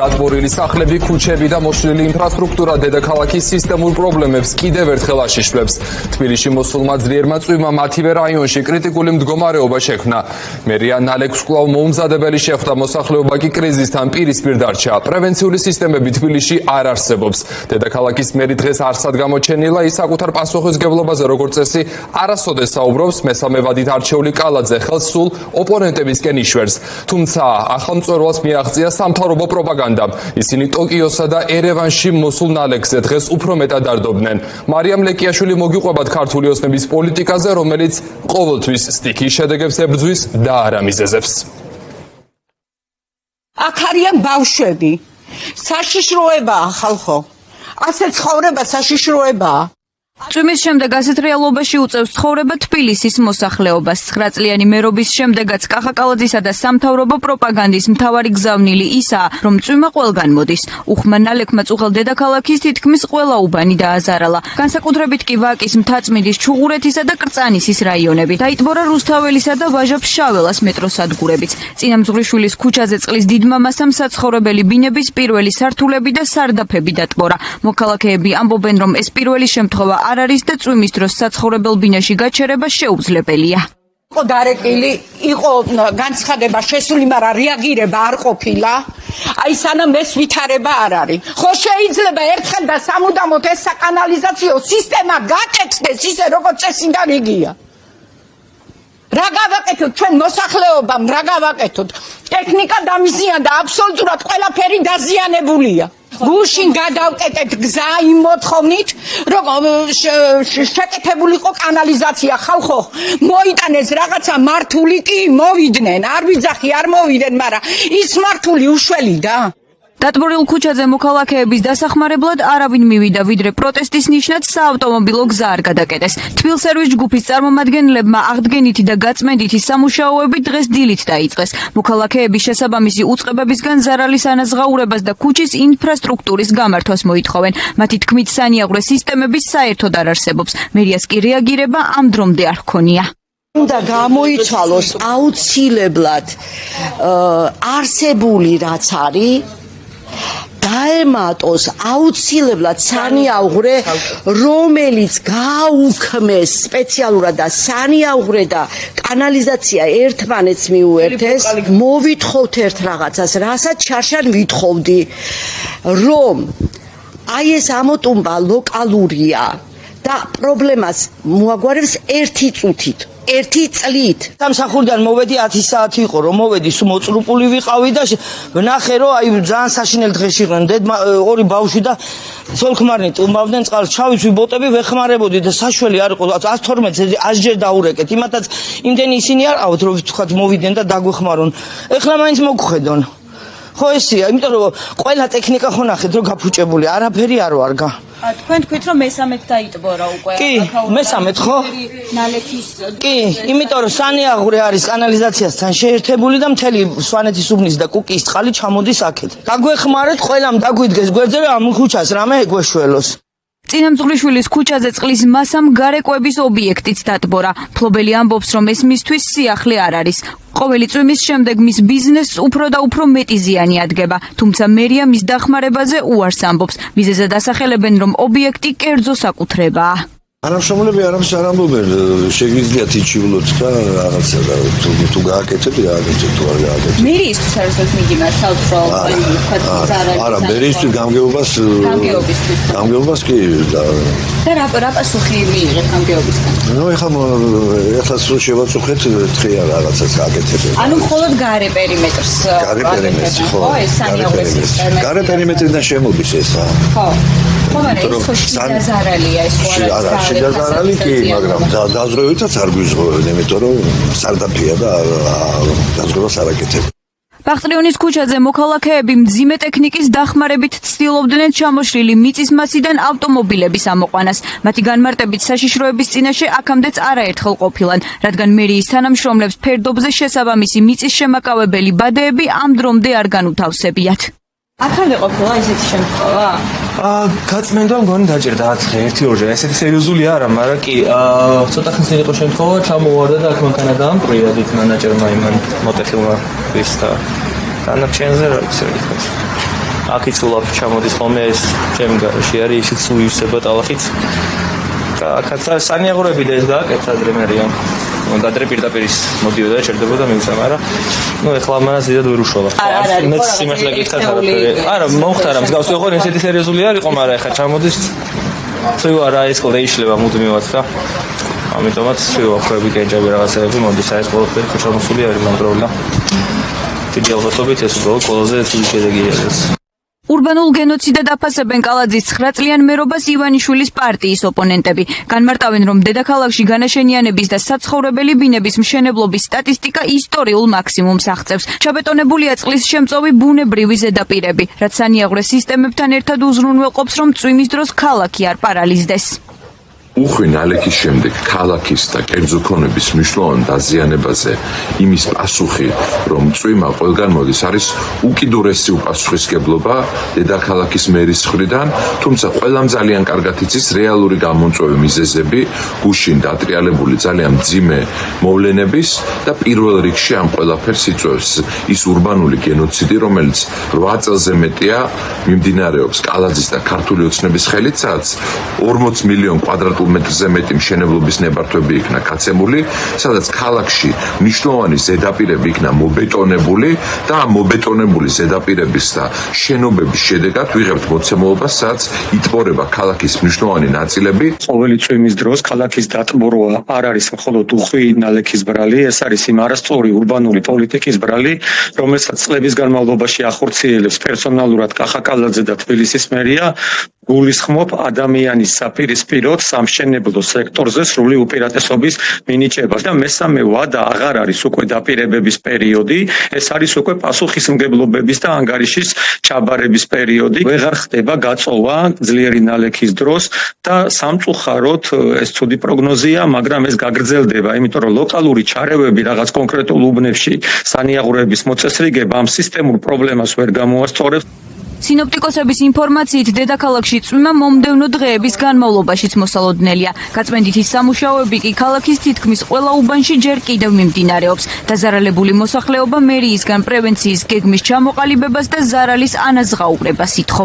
დატბორილი სახლები, ქუჩები და მოშლილი ინფრასტრუქტურა დედაქალაქის სისტემურ პრობლემებს კიდევ ერთხელ აშიშვლებს. თბილისში მოსულმა ძლიერმა წვიმმა მათივე რაიონში კრიტიკული მდგომარეობა შექმნა. მერია ნალექს კვლავ მოუმზადებელი შეხვდა, მოსახლეობა კი კრიზისთან პირისპირ დარჩა. პრევენციული სისტემები თბილისში არ არსებობს. დედაქალაქის მერი დღეს არსად გამოჩენილა, ის საკუთარ პასუხისმგებლობაზე როგორც წესი არასოდეს საუბრობს. მესამე ვადით არჩეული კალაძე ხელს სულ ოპონენტებისკენ იშვერს. თუმცა ახალ მწვერვალს მიაღწია სამთავრობო პროპაგანდა. ისინი ტოკიოსა და ერევანში მოსულ ნალექზე დღეს უფრო მეტად დარდობდნენ. მარიამ ლეკიაშვილი მოგიყვებათ ქართული ოცნების პოლიტიკაზე, რომელიც ყოველთვის სტიქის შედეგებს ებრძვის და არა მიზეზებს. აქ არიან ბავშვები. საშიშროებაა ხალხო. ასე ცხოვრება საშიშროებაა. წვიმის შემდეგ ასეთ რეალობაში უწევს ცხოვრება თბილისის მოსახლეობას. 9 წლიანი მერობის შემდეგაც კახა კალაძისა და სამთავრობო პროპაგანდის მთავარი გზავნილი ისაა, რომ წვიმა ყველგან მოდის. უხმა ნალექმა წუხელ დედაქალაქის თითქმის ყველა უბანი დააზარალა. განსაკუთრებით კი ვაკის, მთაწმინდის, ჩუღურეთისა და კრწანისის რაიონები. დაიტბორა რუსთაველისა და ვაჟა-ფშაველას მეტროსადგურებიც. წინამძღვრიშვილის ქუჩაზე წყლის დიდმამასამ საცხოვრებელი ბინების პირველი სართულები და სარდაფები დატბორა. მოქალაქეები ამბობენ, რომ ეს პირველი შემთხვევა არ არის და წვიმის დროს საცხოვრებელ ბინაში გაჩერება შეუძლებელია. იყო დარეკილი, იყო განცხადება შესული, მაგრამ რეაგირება არ ყოფილა. აი სანამ ეს ვითარება არ არის. ხო შეიძლება ერთხელ და სამუდამოდ ეს საკანალიზაციო სისტემა გაკეთდეს ისე როგორც წესიდან იგია. რა გავაკეთოთ ჩვენ მოსახლეობამ, რა გავაკეთოთ? ტექნიკა დამიზიანდა, აბსოლუტურად ყველაფერი დაზიანებულია. გუშინ გადავკეტეთ გზა იმ მოთხოვნით, რომ შეკეთებული იყო კანალიზაცია. ხალხო, მოიტანეს რაღაცა მართული კი მოვიდნენ, არ ვიძახი, არ მოვიდნენ, მაგრამ ის მართული უშველი და დატბორილ ქუჩაზე მოქალაქეების დასახმარებლად არავინ მივიდა, ვიდრე პროტესტის ნიშნად საავტომობილო გზა არ გადაკეტეს. თბილსერვის ჯგუფის წარმომადგენლებმა აღდგენითი და გაწმენდითი სამუშაოები დღეს დილით დაიწყეს. მოქალაქეები შესაბამისი უწყებებისგან ზარალის ანაზღაურებას და ქუჩის ინფრასტრუქტურის გამართვას მოითხოვენ. მათი თქმით, სანიაღვრე სისტემების საერთოდ არ არსებობს. მერიას კი რეაგირება ამ დრომდე არ ჰქონია. უნდა გამოიცვალოს აუცილებლად არსებული რაც არის, დაემატოს აუცილებლად სანიაღვრე, რომელიც გაუქმეს სპეციალურად და სანიაღვრე და კანალიზაცია ერთმანეთს მიუერთეს. მოვითხოვთ ერთ რაღაცას, რასაც შარშან ვითხოვდი, რომ აი ეს ამოტუმბა ლოკალურია და პრობლემას მოაგვარებს ერთი წუთით. ერთი წლით. სამსახურიდან მოვედი 10 საათი იყო, რომ მოვედი, სულ მოწრუპული ვიყავი და ვნახე, რომ აი ძალიან საშინელ დღეში იყვნენ. ორი ბავშვი და ცოლ-ქმარნი ტუმბავდნენ წყალს. ჩავიცვი ბოტები, ვეხმარებოდი და საშველი არ იყო. 112-ზე 100 ჯერ დაურეკეთ. იმათაც იმდენი ისინი არ ყავთ, რომ ვთქვათ მოვიდნენ და დაგვეხმარონ. ეხლა მაინც მოგხვედონ. ხო ესია, იმიტომ რომ ყველა ტექნიკა ხო ნახეთ, რომ გაფუჭებული, არაფერი არ ვარგა. თქვენ თქვით, რომ მესამედ დაიტბორა უკვე. კი, მესამედ ხო? ნალექის კი, იმიტომ რომ სანიაღვრე არის კანალიზაციასთან შეერთებული და მთელი სვანეთის უბნის და კუკიის წყალი ჩამოდის აქეთ. გაგვეხმარეთ, ყველამ დაგვიდგეს გვერდზე, რომ ამ ქუჩას რამე ეგვეშველოს. წინამძღვრიშვილის ქუჩაზე წყლის მასამ გარეკვების ობიექტიც დატბორა. მფლობელი ამბობს, რომ ეს მისთვის სიახლე არ არის. ყოველი წვიმის შემდეგ მის ბიზნესს უფრო და უფრო მეტი ზიანი ადგება, თუმცა მერია მის დახმარებაზე უარს ამბობს. მიზეზად ასახელებენ, რომ ობიექტი კერძო საკუთრებაა. არამშრომლები არამს არ ამბობენ, შეგიძლიათ იჩივლოთ და რაღაცა და თუ გააკეთეთ, გააკეთეთ, თუ არ გააკეთეთ. მერიისთვის არასდროს მიგიმართავთ, რომ არა, მერიისთვის გამგეობას კი და რა პასუხი მიიღეთ გამგეობისგან? ნუ ეხლა სულ შევაწუხეთ თხია რაღაცას გააკეთეთ. ანუ მხოლოდ გარე პერიმეტრს. გარე პერიმეტრი ხო. ეს სანიაღვრე სისტემა. გარე პერიმეტრიდან შემოდის ეს რა. ხო. მაგრამ ეს ხო შედაზარალია, ეს ხო არა, შედაზარალი კი, მაგრამ დაზროვითაც არ გვიზღოვებენ, იმიტომ რომ სარდაფია და დაზრობას არ აკეთებ. ბახტრიონის ქუჩაზე მოქალაქეები მძიმე ტექნიკის დახმარებით ცდილობდნენ ჩამოშლილი მიწისმასიდან ავტომობილების ამოყვანას. მათი განმარტებით საშიშროების წინაშე აქამდეც არაერთხელ ყოფილან, რადგან მერიის თანამშრომლებს ფერდობზე შესაბამისი მიწის შემაკავებელი ბადეები ამ დრომდე არ განუთავსებიათ. აქამდე ყოფილა ისეთი შემთხვევა? გაწმენდა მგონი დაჭერდა 1-2 ესეთი სერიოზული არა, მაგრამ კი ცოტა ხნის იყო შემთხვევა, ჩამოვარდა და აქ მანქანა დაამყვრია დიდ მანაჯერმა იმან მოტეხილმა ის და განაჩენზე რა ვიცი. აქიც ულაფ ჩამოდის ხოლმე ეს ჩემი გარეშე არის ისიც უივსება ტალახით. აქაც სანიაღურები და ეს გააკეთა ადრე მერიან. ადრე პირდაპირ ის მოდიოდა და ჩერდებოდა მივცა, მაგრამ ეხლა ამას დიდად ვერ უშუალო. მეც სიმართლე გითხრათ არა მომხდარა მსგავსი ხო ესეთი სერიოზული არ იყო, მაგრამ ეხლა ჩამოდის ცუა რა ეს ყოლე იშლება მუდმივად და ამიტომაც ცუა ხრები კენჭები რაღაცეები მოდის აი ეს ყველაფერი ხო ჩამოსული არის მომდროულად. დიდი ალბათობით ეს უბრალოდ ყველაზე ცივი შედეგია ეს. ურბანულ გენოციდად აფასებენ კალაძის 9 წლიან მერობას ივანიშვილის პარტიის ოპონენტები. განმარტავენ, რომ დედაქალაქში განაშენიანების და საცხოვრებელი ბინების მშენებლობის სტატისტიკა ისტორიულ მაქსიმუმს აღწევს. ჩაბეტონებულია წყლის შემწოვი ბუნებრივი ზედაპირები, რაც სანიაღვრე სისტემებთან ერთად უზრუნველყოფს, რომ წვიმის დროს ქალაქი არ პარალიზდეს. უხვი ნალექის შემდეგ ქალაქის და კერძო ქონების მნიშვნელოვან დაზიანებაზე იმის პასუხი, რომ წვიმა ყველგან მოდის, არის უკიდურესი უპასუხისმგებლობა დედაქალაქის მერის მხრიდან, თუმცა ყველამ ძალიან კარგად იცის რეალური გამომწვევი მიზეზები, გუშინ დატრიალებული ძალიან მძიმე მოვლენების და პირველ რიგში ამ ყველაფერს იწვევს ის ურბანული გენოციდი, რომელიც 8 წელზე მეტია მიმდინარეობს კალაძის და ქართული ოცნების ხელით, სადაც 40 მილიონ კვადრატულ მეტრზე მეტი მშენებლობის ნებართვები იქნა გაცემული, სადაც ქალაქში მნიშვნელოვანი ზედაპირები იქნა მობეტონებული და ამ მობეტონებული ზედაპირების და შენობების შედეგად ვიღებთ მოცემულობას, სადაც იტბორება ქალაქის მნიშვნელოვანი ნაწილები. ყოველი წვიმის დროს ქალაქის დატბორვა არ არის მხოლოდ უხვი ნალექის ბრალი, ეს არის იმ არასწორი ურბანული პოლიტიკის ბრალი, რომელსაც წლების განმავლობაში ახორციელებს პერსონალურად კახა კალაძე და თბილისის მერია. გულისხმობ ადამიანის საპირისპიროდ სამშენებლო სექტორზე სრული უპირატესობის მინიჭებას და მესამე ვადა აღარ არის უკვე დაპირებების პერიოდი, ეს არის უკვე პასუხისმგებლობების და ანგარიშის ჩაბარების პერიოდი. ვეღარ ხდება გაწოვა ძლიერი ნალექის დროს და სამწუხაროდ ეს ცუდი პროგნოზია, მაგრამ ეს გაგრძელდება, იმიტომ რომ ლოკალური ჩარევები რაღაც კონკრეტულ უბნებში სანიაღვრეების მოწესრიგება ამ სისტემურ პრობლემას ვერ გამოასწორებს. სინოპტიკოსების ინფორმაციით დედაქალაქში წვიმა მომდევნო დღეების განმავლობაშიც მოსალოდნელია. გაწმენდითი სამუშაოები კი ქალაქის თითქმის ყველა უბანში ჯერ კიდევ მიმდინარეობს. დაზარალებული მოსახლეობა მერიისგან პრევენციის გეგმის ჩამოყალიბებას და ზარალის ანაზღაურებას ითხოვს.